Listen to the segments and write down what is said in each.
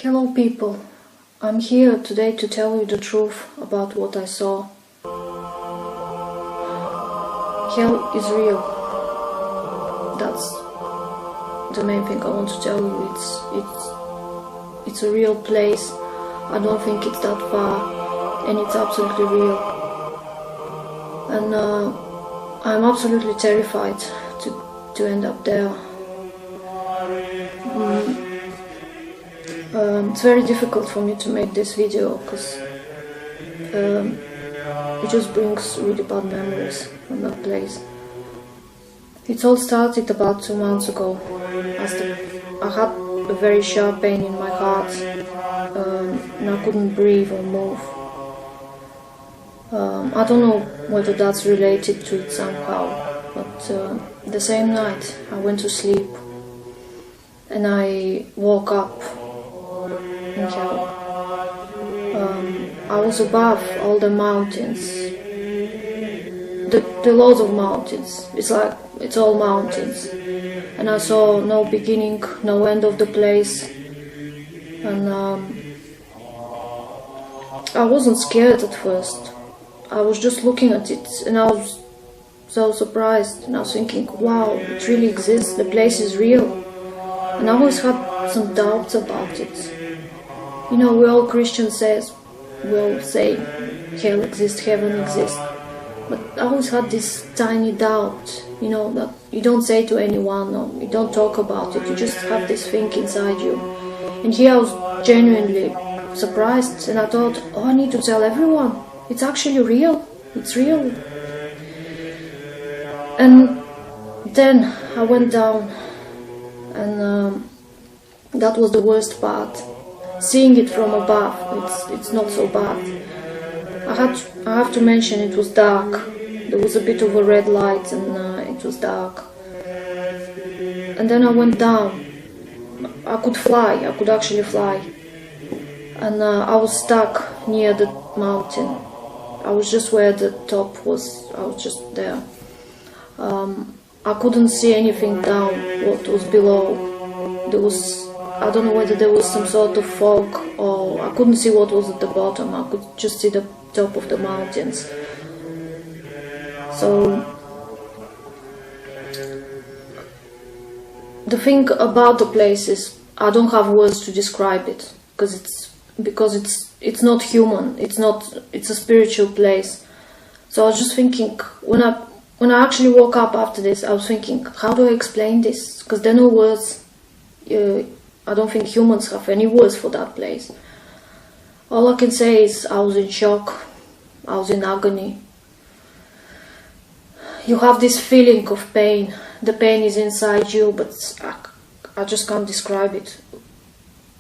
Hello people, I'm here today to tell you the truth about what I saw. Hell is real. That's the main thing I want to tell you. It's a real place. I don't think it's that far, and it's absolutely real. And I'm absolutely terrified to end up there. It's very difficult for me to make this video because it just brings really bad memories from that place. It all started about 2 months ago. I had a very sharp pain in my heart and I couldn't breathe or move. I don't know whether that's related to it somehow, but the same night I went to sleep and I woke up in hell. I was above all the mountains, the loads of mountains. It's like it's all mountains, and I saw no beginning, no end of the place. And I wasn't scared at first. I was just looking at it, and I was so surprised. And I was thinking, wow, it really exists. The place is real. And I always had some doubts about it. You know, we all Christians will say hell exists, heaven exists. But I always had this tiny doubt, you know, that you don't say to anyone or you don't talk about it. You just have this thing inside you. And here I was genuinely surprised, and I thought, oh, I need to tell everyone. It's actually real. It's real. And then I went down, and that was the worst part. Seeing it from above, it's not so bad. I have to mention it was dark. There was a bit of a red light, and it was dark. And then I went down. I could fly. I could actually fly. And I was stuck near the mountain. I was just where the top was. I was just there. I couldn't see anything down what was below. There was, I don't know whether there was some sort of fog, or I couldn't see what was at the bottom. I could just see the top of the mountains. So the thing about the place is I don't have words to describe it, because it's not human. It's a spiritual place. So I was just thinking, when I actually woke up after this, I was thinking, how do I explain this? Because there are no words. I don't think humans have any words for that place. All I can say is I was in shock. I was in agony. You have this feeling of pain. The pain is inside you, but I just can't describe it.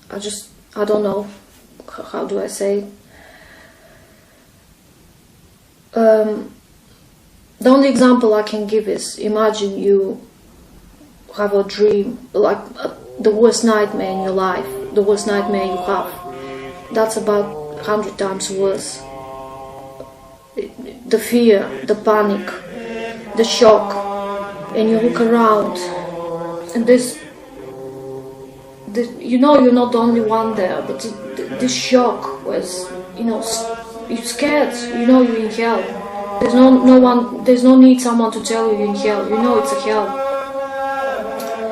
I don't know. How do I say it? The only example I can give is, imagine you have a dream, like the worst nightmare in your life, the worst nightmare you have. That's about 100 times worse. The fear, the panic, the shock, and you look around, and you know you're not the only one there, but this shock was, you know, you're scared, you know you're in hell. There's no need someone to tell you you're in hell. You know it's a hell.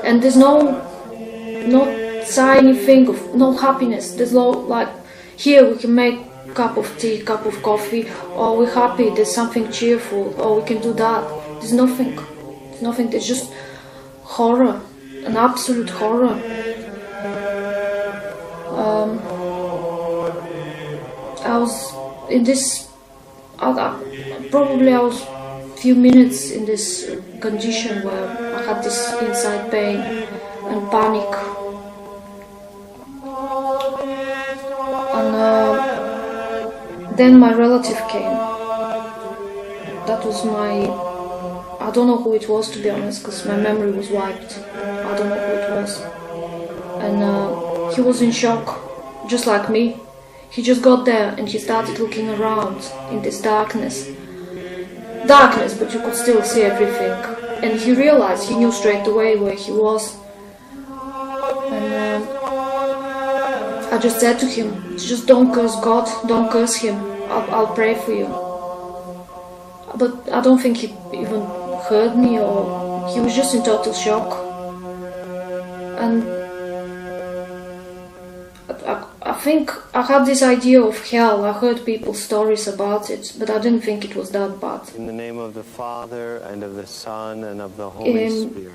And there's no sign, anything of no happiness. There's no, like, here we can make a cup of tea, cup of coffee, or we're happy, there's something cheerful, or we can do that. There's nothing. There's nothing. There's just horror, an absolute horror. I was in this, probably I was a few minutes in this condition where I had this inside pain and panic. And then my relative came. That was I don't know who it was, to be honest, because my memory was wiped. I don't know who it was. And he was in shock, just like me. He just got there and he started looking around in this darkness, but you could still see everything. And he realized, he knew straight away where he was. And I just said to him, just don't curse God, don't curse him, I'll pray for you. But I don't think he even heard me, or he was just in total shock. And I think I had this idea of hell. I heard people's stories about it, but I didn't think it was that bad. In the name of the Father, and of the Son, and of the Holy Spirit.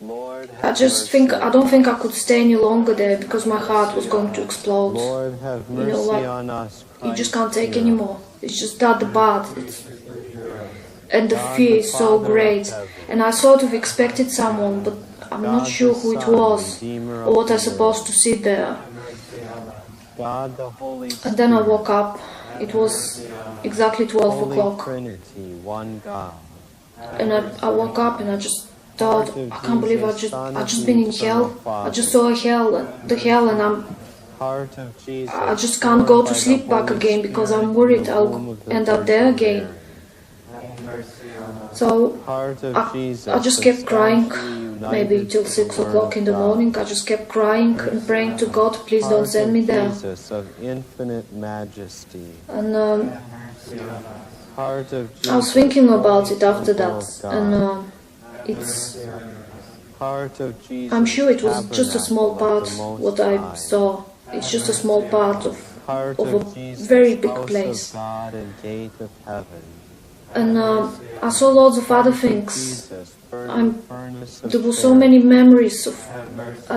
Lord, I don't think I could stay any longer there, because my heart was going to explode. Lord, have mercy on us. You just can't take anymore. It's just that bad. And the fear is so great. And I sort of expected someone, but I'm not sure who it was, or what I supposed to see there. And then I woke up. It was exactly 12 o'clock. And I woke up and I just thought, I can't believe I just been in hell. I just saw the hell, and I just can't go to sleep back again, because I'm worried I'll end up there again. So I just kept crying, maybe till 6 o'clock in the morning. I just kept crying and praying to God, please don't send me there. And I was thinking about it after that, and I'm sure it was just a small part what I saw. It's just a small part of a very big place. And I saw loads of other things. There were so many memories of. I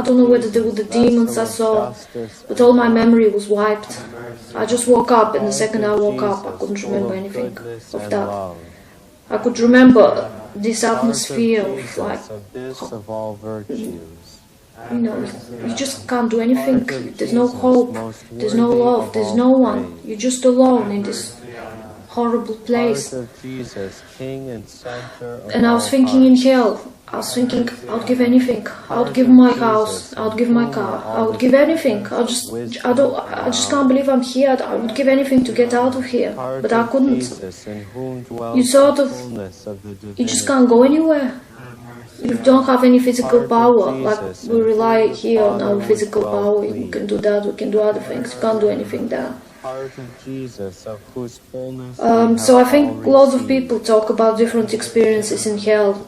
don't know whether they were the demons I saw, but all my memory was wiped. I just woke up, and the second I woke up, I couldn't remember anything of that. I could remember this atmosphere of like, you know, you just can't do anything. There's no hope, there's no love, there's no one. You're just alone in this horrible place. And I was thinking in hell, I was thinking, I would give anything. I would give my house, I would give my car, I would give anything. I just can't believe I'm here. I would give anything to get out of here, but I couldn't. You just can't go anywhere. You don't have any physical power. Like, we rely here on our physical power. We can do that, we can do other things. You can't do anything there. So I think lots of people talk about different experiences in hell,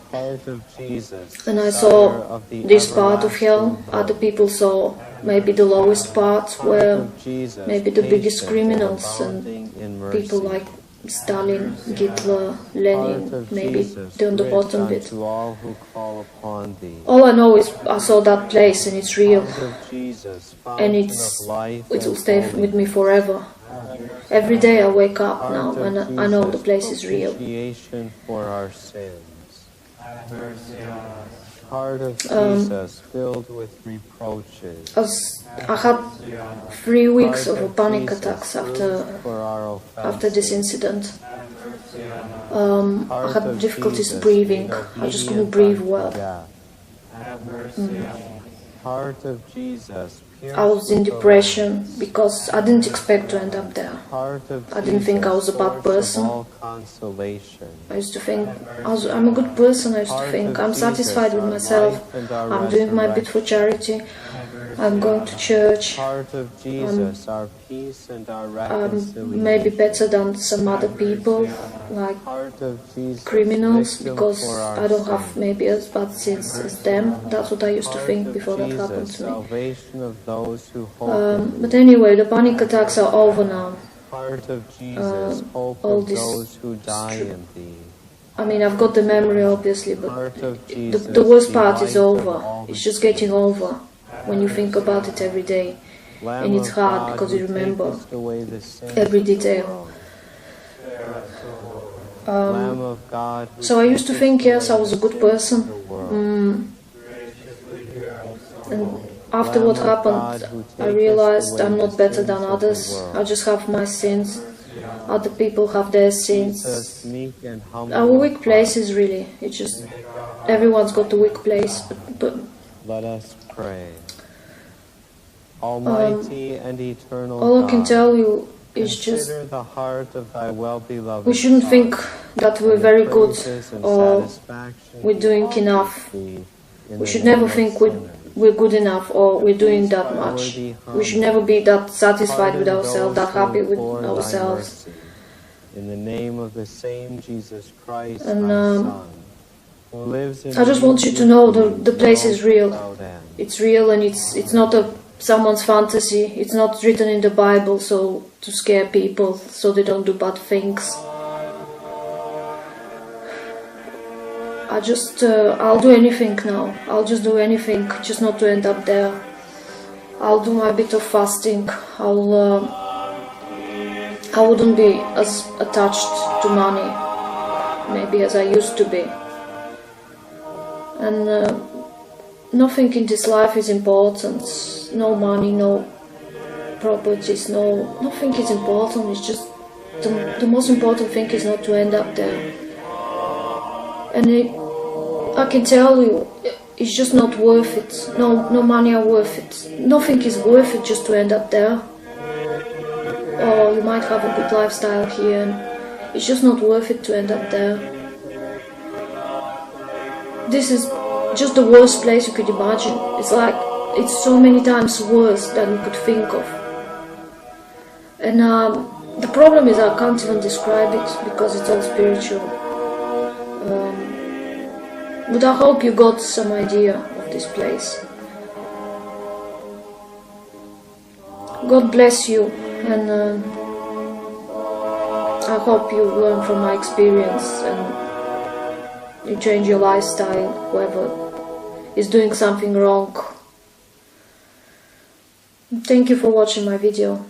and I saw this part of hell. Other people saw maybe the lowest part, where maybe the biggest criminals and people like Stalin, Hitler, Lenin, maybe they're on the bottom bit. All I know is I saw that place, and it's real, and it will stay with me forever. Every day I wake up now, and I know the place is real. Heart of Jesus filled with reproaches. I had 3 weeks of panic attacks after this incident. I had difficulties breathing. I just couldn't breathe well. Heart of Jesus. I was in depression because I didn't expect to end up there. I didn't think I was a bad person. I used to think I'm a good person. I used to think I'm satisfied with myself. I'm doing my bit for charity. I'm going to church. I'm maybe better than some other people, like criminals, because I don't have maybe as bad sins as them. That's what I used to think before that happened to me. But anyway, the panic attacks are over now. All this, I mean, I've got the memory obviously, but the worst part is over. It's just getting over when you think about it every day, and it's hard because you remember every detail. So I used to think, yes, I was a good person, and after what happened, I realized I'm not better than others. I just have my sins. Other people have their sins. Our weak places, really. It's just everyone's got a weak place. But let us pray. Almighty and eternal all I can tell you is just the heart of thy well-beloved. We shouldn't think that we're very good or we're doing enough. We should never think we're good enough or we're doing that much. We should never be that satisfied with ourselves, that happy with ourselves. In the name of the same Jesus Christ, And thy Son, who lives in I just want you to know the place is real. It's real, and it's not someone's fantasy. It's not written in the Bible so to scare people so they don't do bad things. I'll do anything now. I'll just do anything, just not to end up there. I'll do my bit of fasting. I wouldn't be as attached to money, maybe as I used to be. And nothing in this life is important. No money, no properties, nothing is important. It's just the most important thing is not to end up there. And I can tell you, it's just not worth it. No money are worth it. Nothing is worth it just to end up there. Or you might have a good lifestyle here, and it's just not worth it to end up there. This is just the worst place you could imagine. It's so many times worse than you could think of. And the problem is I can't even describe it because it's all spiritual. But I hope you got some idea of this place. God bless you, and I hope you learn from my experience and you change your lifestyle, whoever is doing something wrong. Thank you for watching my video.